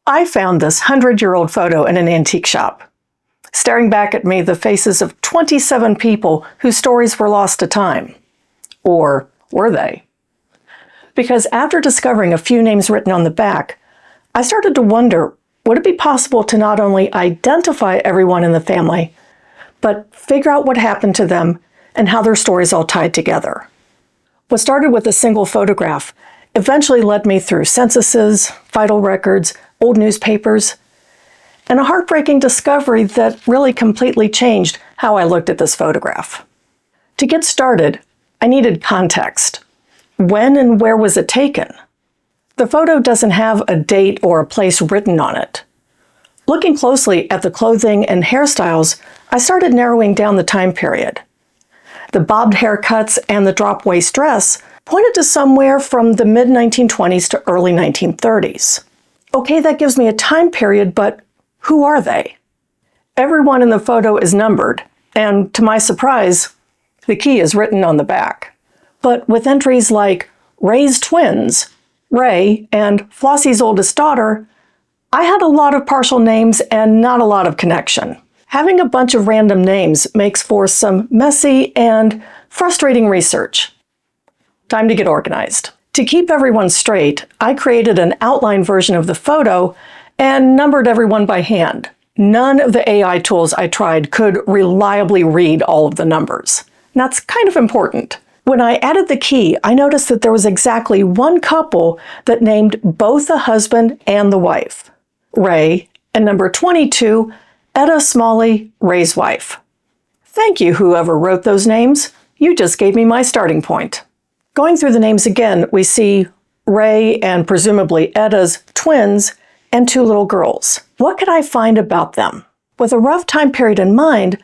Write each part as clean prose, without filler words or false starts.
I found this 100-year-old photo in an antique shop. Staring back at me, the faces of 27 people whose stories were lost to time. Or were they? Because after discovering a few names written on the back, I started to wonder, would it be possible to not only identify everyone in the family, but figure out what happened to them and how their stories all tied together? What started with a single photograph eventually led me through censuses, vital records, old newspapers, and a heartbreaking discovery that really completely changed how I looked at this photograph. To get started, I needed context. When and where was it taken? The photo doesn't have a date or a place written on it. Looking closely at the clothing and hairstyles, I started narrowing down the time period. The bobbed haircuts and the drop-waist dress pointed to somewhere from the mid-1920s to early 1930s. Okay, that gives me a time period, but who are they? Everyone in the photo is numbered, and to my surprise, the key is written on the back. But with entries like Ray's twins, Ray, and Flossie's oldest daughter, I had a lot of partial names and not a lot of connection. Having a bunch of random names makes for some messy and frustrating research. Time to get organized. To keep everyone straight, I created an outline version of the photo and numbered everyone by hand. None of the AI tools I tried could reliably read all of the numbers. And that's kind of important. When I added the key, I noticed that there was exactly one couple that named both the husband and the wife. Ray, and number 22, Etta Smalley, Ray's wife. Thank you, whoever wrote those names. You just gave me my starting point. Going through the names again, we see Ray and presumably Etta's twins and two little girls. What could I find about them? With a rough time period in mind,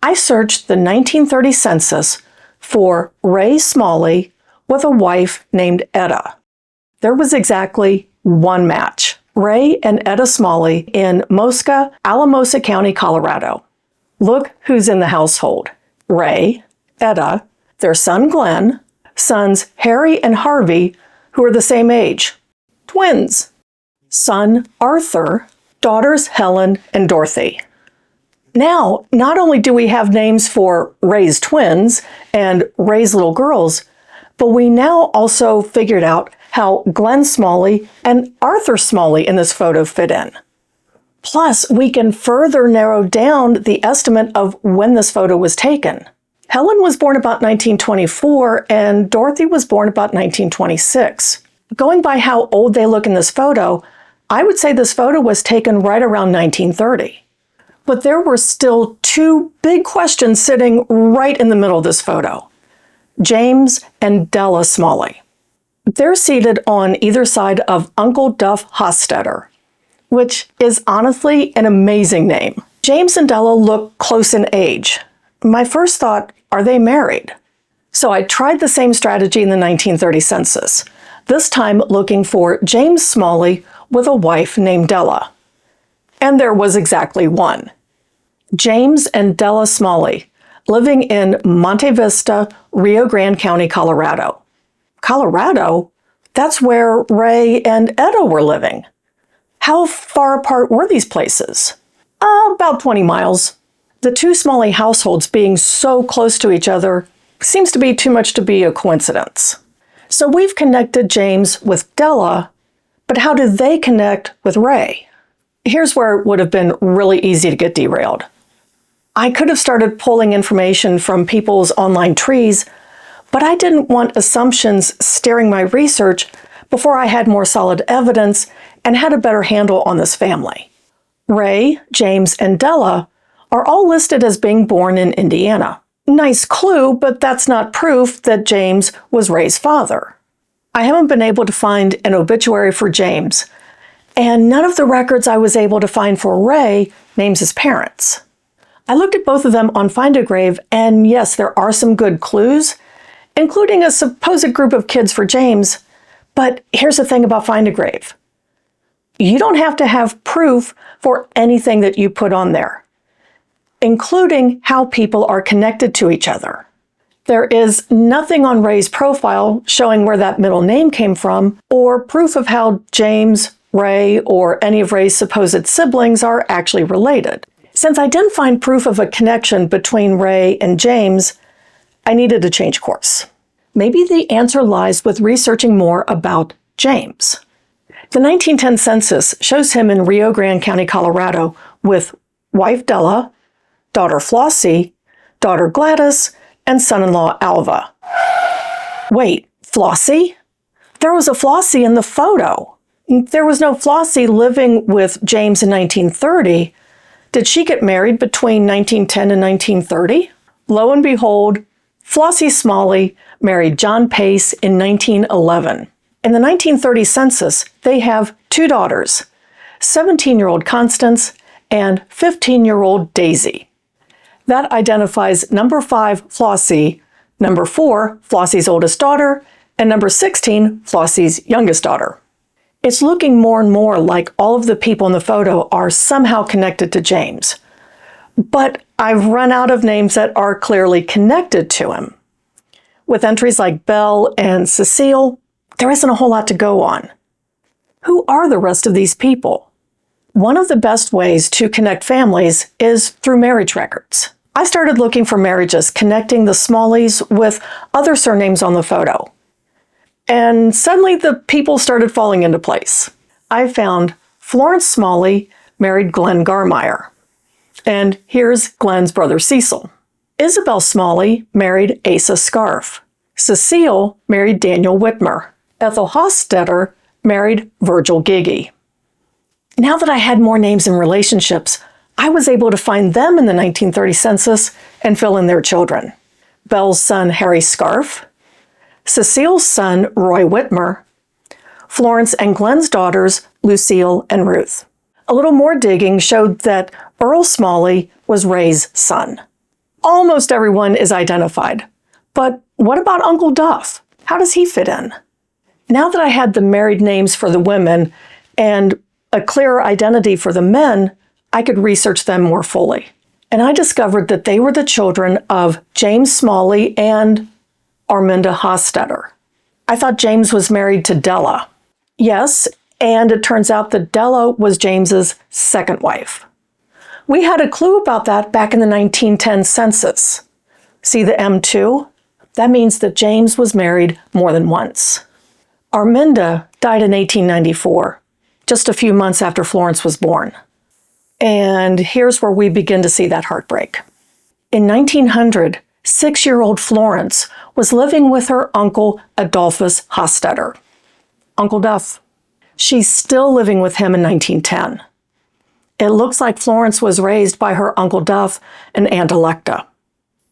I searched the 1930 census for Ray Smalley with a wife named Etta. There was exactly one match. Ray and Etta Smalley in Mosca, Alamosa County, Colorado. Look who's in the household. Ray, Etta, their son Glenn, sons Harry and Harvey, who are the same age. Twins. Son Arthur, daughters Helen and Dorothy. Now, not only do we have names for Ray's twins and Ray's little girls, but we now also figured out how Glenn Smalley and Arthur Smalley in this photo fit in. Plus, we can further narrow down the estimate of when this photo was taken. Helen was born about 1924 and Dorothy was born about 1926. Going by how old they look in this photo, I would say this photo was taken right around 1930. But there were still two big questions sitting right in the middle of this photo. James and Della Smalley. They're seated on either side of Uncle Duff Hostetter, which is honestly an amazing name. James and Della look close in age. My first thought, are they married? So I tried the same strategy in the 1930 census, this time looking for James Smalley with a wife named Della. And there was exactly one. James and Della Smalley, living in Monte Vista, Rio Grande County, Colorado. Colorado? That's where Ray and Etta were living. How far apart were these places? About 20 miles. The two Smalley households being so close to each other seems to be too much to be a coincidence. So we've connected James with Della, but how do they connect with Ray? Here's where it would have been really easy to get derailed. I could have started pulling information from people's online trees, but I didn't want assumptions steering my research before I had more solid evidence and had a better handle on this family. Ray, James, and Della are all listed as being born in Indiana. Nice clue, but that's not proof that James was Ray's father. I haven't been able to find an obituary for James, and none of the records I was able to find for Ray names his parents. I looked at both of them on Find a Grave, and yes, there are some good clues, including a supposed group of kids for James, but here's the thing about Find a Grave. You don't have to have proof for anything that you put on there, including how people are connected to each other. There is nothing on Ray's profile showing where that middle name came from, or proof of how James, Ray or any of Ray's supposed siblings are actually related. Since I didn't find proof of a connection between Ray and James, I needed to change course. Maybe the answer lies with researching more about James. The 1910 census shows him in Rio Grande County, Colorado, with wife Della, daughter Flossie, daughter Gladys, and son-in-law Alva. Wait, Flossie? There was a Flossie in the photo. There was no Flossie living with James in 1930. Did she get married between 1910 and 1930? Lo and behold, Flossie Smalley married John Pace in 1911. In the 1930 census, they have two daughters, 17-year-old Constance and 15-year-old Daisy. That identifies number 5, Flossie, number 4, Flossie's oldest daughter, and number 16, Flossie's youngest daughter. It's looking more and more like all of the people in the photo are somehow connected to James. But I've run out of names that are clearly connected to him. With entries like Belle and Cecile, there isn't a whole lot to go on. Who are the rest of these people? One of the best ways to connect families is through marriage records. I started looking for marriages connecting the Smalleys with other surnames on the photo. And suddenly the people started falling into place. I found Florence Smalley married Glenn Garmeyer. And here's Glenn's brother Cecil. Isabel Smalley married Asa Scarf. Cecile married Daniel Whitmer. Ethel Hostetter married Virgil Giggy. Now that I had more names and relationships, I was able to find them in the 1930 census and fill in their children. Belle's son Harry Scarf, Cecile's son Roy Whitmer, Florence and Glenn's daughters Lucille and Ruth. A little more digging showed that Earl Smalley was Ray's son. Almost everyone is identified. But what about Uncle Duff? How does he fit in? Now that I had the married names for the women and a clearer identity for the men, I could research them more fully. And I discovered that they were the children of James Smalley and Arminda Hostetter. I thought James was married to Della. Yes, and it turns out that Della was James's second wife. We had a clue about that back in the 1910 census. See the M2? That means that James was married more than once. Arminda died in 1894, just a few months after Florence was born. And here's where we begin to see that heartbreak. In 1900, 6-year-old Florence was living with her uncle Adolphus Hostetter. Uncle Duff. She's still living with him in 1910. It looks like Florence was raised by her Uncle Duff and Aunt Electa.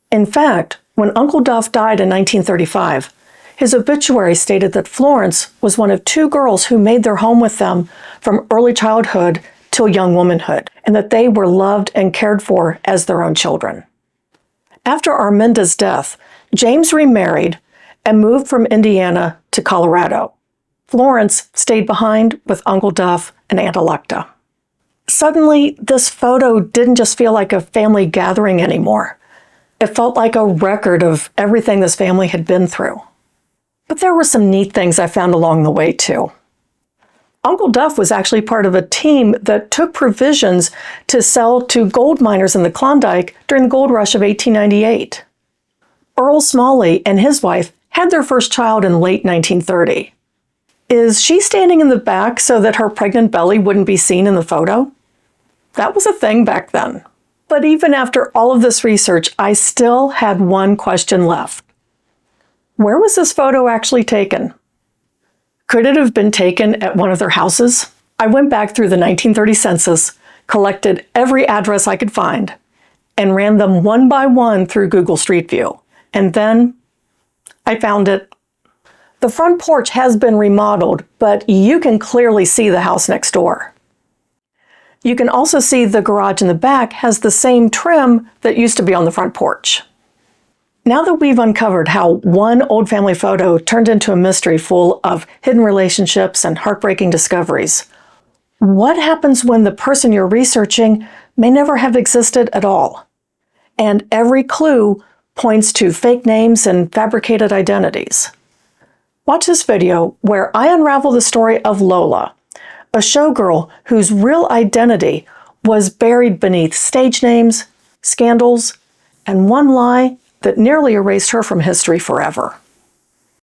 In fact, when Uncle Duff died in 1935, his obituary stated that Florence was one of 2 girls who made their home with them from early childhood till young womanhood, and that they were loved and cared for as their own children. After Arminda's death, James remarried and moved from Indiana to Colorado. Florence stayed behind with Uncle Duff and Aunt Electa. Suddenly, this photo didn't just feel like a family gathering anymore. It felt like a record of everything this family had been through. But there were some neat things I found along the way, too. Uncle Duff was actually part of a team that took provisions to sell to gold miners in the Klondike during the gold rush of 1898. Earl Smalley and his wife had their first child in late 1930. Is she standing in the back so that her pregnant belly wouldn't be seen in the photo? That was a thing back then. But even after all of this research, I still had one question left. Where was this photo actually taken? Could it have been taken at one of their houses? I went back through the 1930 census, collected every address I could find, and ran them one by one through Google Street View. And then I found it. The front porch has been remodeled, but you can clearly see the house next door. You can also see the garage in the back has the same trim that used to be on the front porch. Now that we've uncovered how one old family photo turned into a mystery full of hidden relationships and heartbreaking discoveries, what happens when the person you're researching may never have existed at all? And every clue points to fake names and fabricated identities. Watch this video where I unravel the story of Lola, a showgirl whose real identity was buried beneath stage names, scandals, and one lie that nearly erased her from history forever.